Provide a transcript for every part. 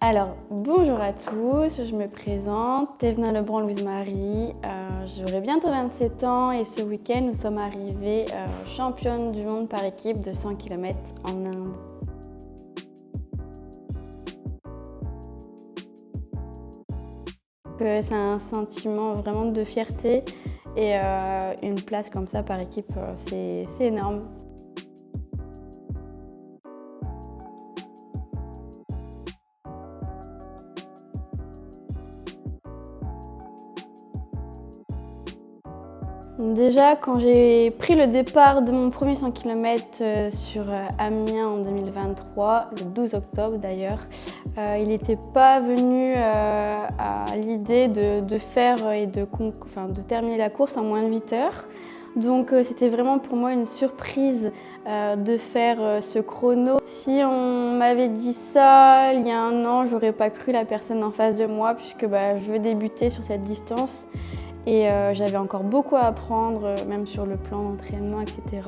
Alors, bonjour à tous, je me présente, Thévenin Lebrun Louise Marie. J'aurai bientôt 27 ans et ce week-end, nous sommes arrivés championne du monde par équipe de 100 km en Inde. C'est un sentiment vraiment de fierté et une place comme ça par équipe, c'est énorme. Déjà, quand j'ai pris le départ de mon premier 100 km sur Amiens en 2023, le 12 octobre d'ailleurs, il n'était pas venu à l'idée de faire et de terminer la course en moins de 8 heures. Donc c'était vraiment pour moi une surprise de faire ce chrono. Si on m'avait dit ça il y a un an, j'aurais pas cru la personne en face de moi puisque je veux débuter sur cette distance. Et j'avais encore beaucoup à apprendre, même sur le plan d'entraînement, etc.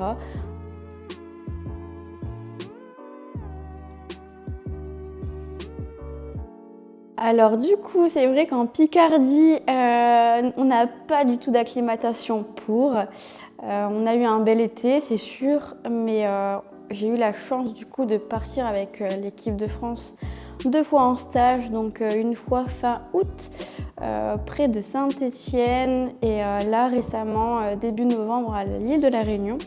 Alors du coup, c'est vrai qu'en Picardie, on n'a pas du tout d'acclimatation pour. On a eu un bel été, c'est sûr, mais j'ai eu la chance du coup de partir avec l'équipe de France 2 fois en stage, donc une fois fin août, près de Saint-Étienne et là récemment, début novembre, à l'île de la Réunion,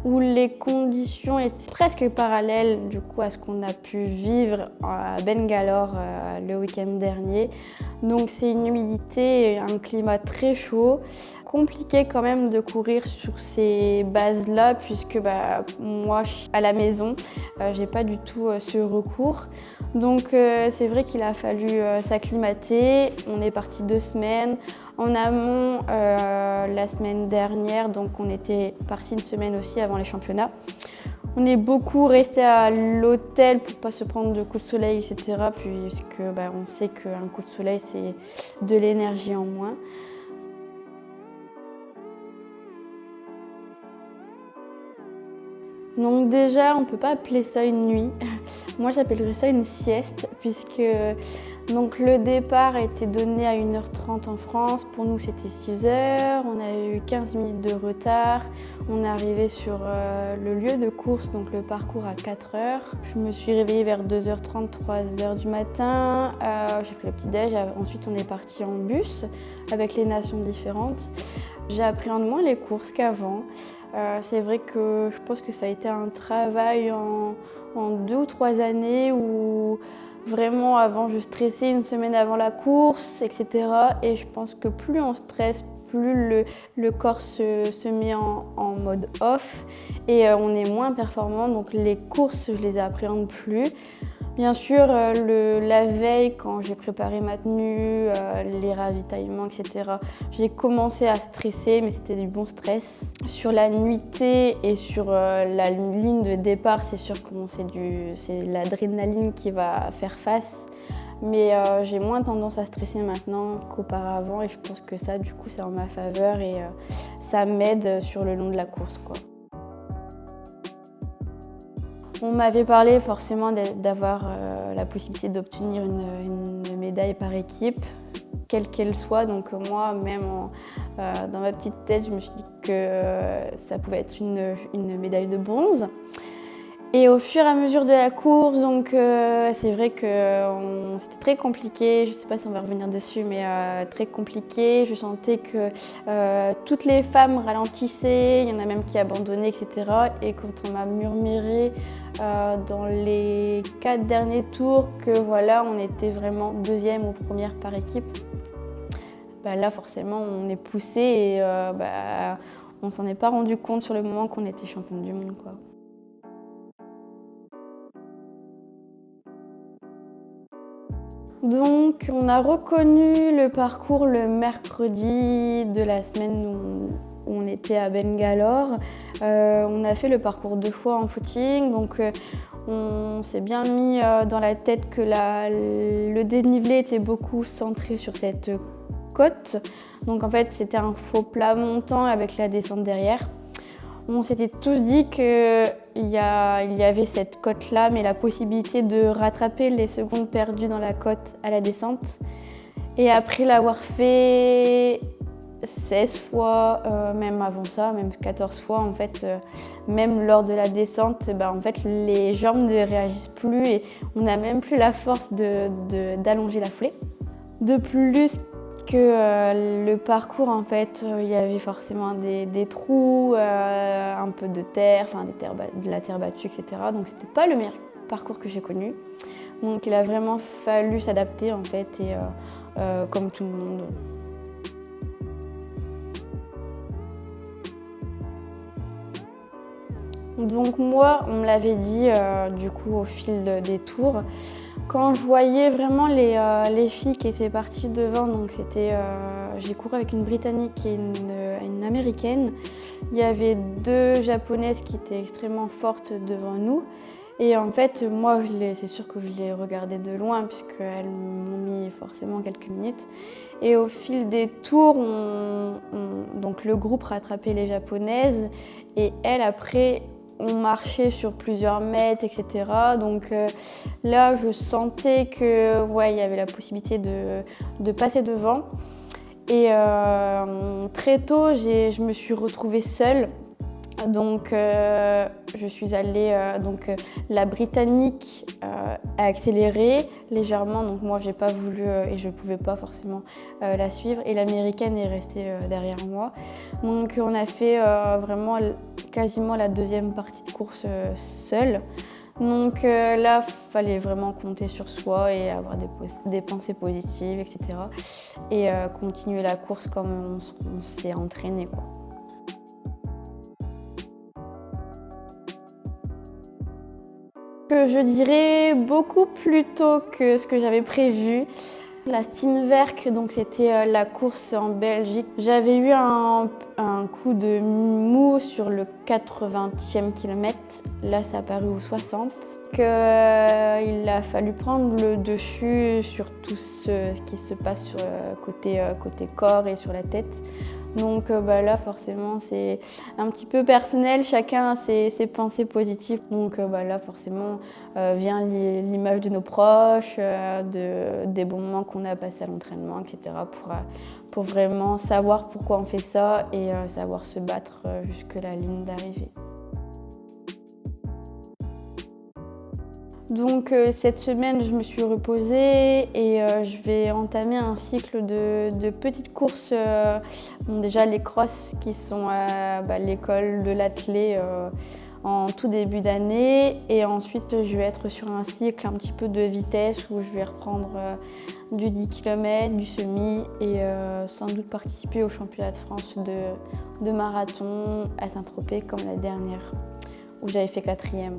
où les conditions étaient presque parallèles du coup à ce qu'on a pu vivre à Bangalore le week-end dernier. Donc c'est une humidité et un climat très chaud. Compliqué quand même de courir sur ces bases-là puisque moi à la maison, j'ai pas du tout ce recours. Donc c'est vrai qu'il a fallu s'acclimater. On est parti 2 semaines. En amont, la semaine dernière, donc on était parti une semaine aussi avant les championnats. On est beaucoup resté à l'hôtel pour pas se prendre de coups de soleil, etc. Puisque on sait qu'un coup de soleil, c'est de l'énergie en moins. Donc déjà, on ne peut pas appeler ça une nuit. Moi, j'appellerais ça une sieste, puisque donc, le départ a été donné à 1h30 en France. Pour nous, c'était 6h. On a eu 15 minutes de retard. On est arrivé sur le lieu de course, donc le parcours à 4h. Je me suis réveillée vers 2h30, 3h du matin. J'ai pris le petit-déj. Ensuite, on est parti en bus avec les nations différentes. J'appréhende moins les courses qu'avant. C'est vrai que je pense que ça a été un travail en 2 ou 3 années où vraiment avant je stressais une semaine avant la course, etc. Et je pense que plus on stresse, plus le corps se met en mode off et on est moins performant. Donc les courses, je les appréhende plus. Bien sûr, la veille, quand j'ai préparé ma tenue, les ravitaillements, etc., j'ai commencé à stresser, mais c'était du bon stress. Sur la nuitée et sur la ligne de départ, c'est sûr que c'est l'adrénaline qui va faire face. Mais j'ai moins tendance à stresser maintenant qu'auparavant et je pense que ça, du coup, c'est en ma faveur et ça m'aide sur le long de la course, quoi. On m'avait parlé forcément d'avoir la possibilité d'obtenir une médaille par équipe, quelle qu'elle soit. Donc moi, même dans ma petite tête, je me suis dit que ça pouvait être une médaille de bronze. Et au fur et à mesure de la course, donc c'est vrai que c'était très compliqué. Je ne sais pas si on va revenir dessus, mais très compliqué. Je sentais que toutes les femmes ralentissaient, il y en a même qui abandonnaient, etc. Et quand on m'a murmuré dans les 4 derniers tours que voilà, on était vraiment 2e ou 1re par équipe, là forcément on est poussé et on s'en est pas rendu compte sur le moment qu'on était championne du monde, quoi. Donc on a reconnu le parcours le mercredi de la semaine où on était à Bangalore. On a fait le parcours 2 fois en footing, donc on s'est bien mis dans la tête que le dénivelé était beaucoup centré sur cette côte. Donc en fait c'était un faux plat montant avec la descente derrière. On s'était tous dit qu'il y avait cette côte-là, mais la possibilité de rattraper les secondes perdues dans la côte à la descente. Et après l'avoir fait 16 fois, même avant ça, même 14 fois, en fait, même lors de la descente, en fait, les jambes ne réagissent plus et on n'a même plus la force d'allonger la foulée. De plus que le parcours, en fait, il y avait forcément des trous, un peu de terre, enfin de la terre battue, etc. Donc c'était pas le meilleur parcours que j'ai connu. Donc il a vraiment fallu s'adapter, en fait, et comme tout le monde. Donc moi, on me l'avait dit du coup au fil des tours. Quand je voyais vraiment les filles qui étaient parties devant, donc j'ai couru avec une Britannique et une Américaine. Il y avait 2 Japonaises qui étaient extrêmement fortes devant nous. Et en fait, moi, c'est sûr que je les regardais de loin puisqu'elles m'ont mis forcément quelques minutes. Et au fil des tours, donc le groupe rattrapait les Japonaises et elles, après, on marchait sur plusieurs mètres, etc. Donc là, je sentais que, ouais, il y avait la possibilité de passer devant. Et très tôt, je me suis retrouvée seule. Donc je suis allée, la Britannique a accéléré légèrement, donc moi j'ai pas voulu et je pouvais pas forcément la suivre, et l'Américaine est restée derrière moi. Donc on a fait vraiment quasiment la deuxième partie de course seule. Donc là, il fallait vraiment compter sur soi et avoir des pensées positives, etc. Et continuer la course comme on s'est entraîné, quoi. Je dirais beaucoup plus tôt que ce que j'avais prévu. La Steenwerk, donc c'était la course en Belgique. J'avais eu un coup de mou sur le 80e kilomètre. Là, ça a paru au 60. Il a fallu prendre le dessus sur tout ce qui se passe sur côté corps et sur la tête. Donc là, forcément, c'est un petit peu personnel, chacun a ses pensées positives. Donc là, forcément, vient l'image de nos proches, des bons moments qu'on a passés à l'entraînement, etc. pour vraiment savoir pourquoi on fait ça et savoir se battre jusqu'à la ligne d'arrivée. Donc cette semaine, je me suis reposée et je vais entamer un cycle de petites courses. Déjà les crosses qui sont à l'école de l'athlé en tout début d'année, et ensuite je vais être sur un cycle un petit peu de vitesse où je vais reprendre du 10 km, du semi et sans doute participer au championnat de France de marathon à Saint-Tropez comme la dernière où j'avais fait 4e.